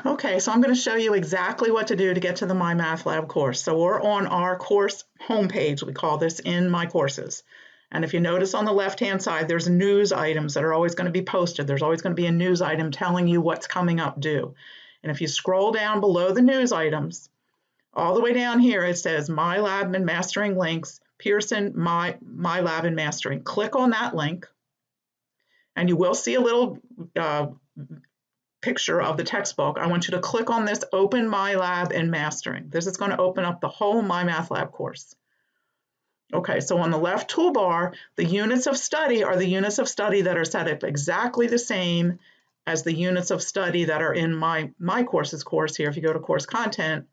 Okay, so I'm going to show you exactly what to do to get to the Mymathlab course. So we're on our course homepage. We call this In My Courses. And if you notice on the left-hand side, there's news items that are always going to be posted. There's always going to be a news item telling you what's coming up due. And if you scroll down below the news items, all the way down here, it says My Lab and Mastering Links, Pearson My Lab and Mastering. Click on that link, and you will see a little picture of the textbook. I want you to click on this Open My Lab and Mastering. This is going to open up the whole Mymathlab course. Okay, so on the left toolbar, the units of study are the units of study that are set up exactly the same as the units of study that are in my courses course here. If you go to course content,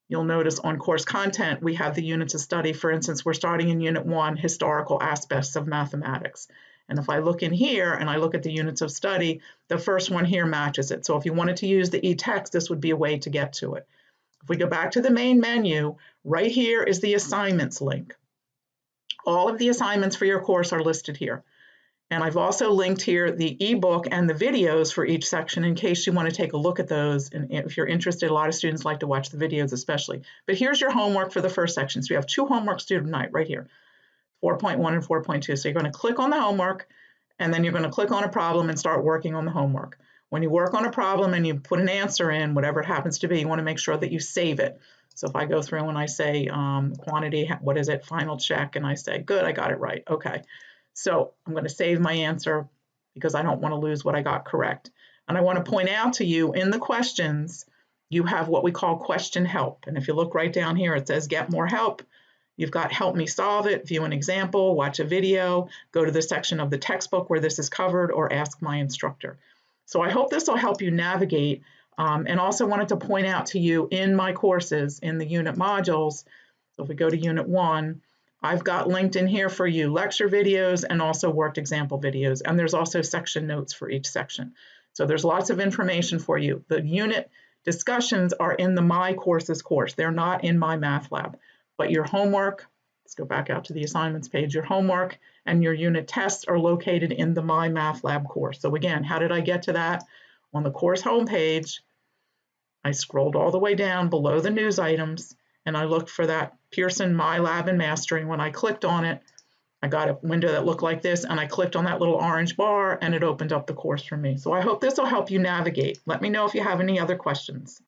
you'll notice on course content, we have the units of study. For instance, we're starting in Unit 1, Historical Aspects of Mathematics. And if I look in here and I look at the units of study, the first one here matches it. So if you wanted to use the e-text, this would be a way to get to it. If we go back to the main menu, right here is the assignments link. All of the assignments for your course are listed here. And I've also linked here the ebook and the videos for each section in case you want to take a look at those. And if you're interested, a lot of students like to watch the videos especially. But here's your homework for the first section. So you have 2 homeworks due tonight right here, 4.1 and 4.2. So you're going to click on the homework, and then you're going to click on a problem and start working on the homework. When you work on a problem and you put an answer in, whatever it happens to be, you want to make sure that you save it. So if I go through and I say quantity, what is it, final check, and I say, good, I got it right. Okay. So I'm going to save my answer because I don't want to lose what I got correct. And I want to point out to you in the questions, you have what we call question help. And if you look right down here, it says get more help. You've got help me solve it, view an example, watch a video, go to the section of the textbook where this is covered, or ask my instructor. So I hope this will help you navigate, and also wanted to point out to you in my courses, in the unit modules, so if we go to Unit 1, I've got linked in here for you lecture videos and also worked example videos, and there's also section notes for each section. So there's lots of information for you. The unit discussions are in the My Courses course. They're not in Mymathlab. But your homework, let's go back out to the assignments page, your homework and your unit tests are located in the Mymathlab course. So again, how did I get to that? On the course homepage, I scrolled all the way down below the news items, and I looked for that Pearson My Lab and Mastering. When I clicked on it, I got a window that looked like this, and I clicked on that little orange bar, and it opened up the course for me. So I hope this will help you navigate. Let me know if you have any other questions.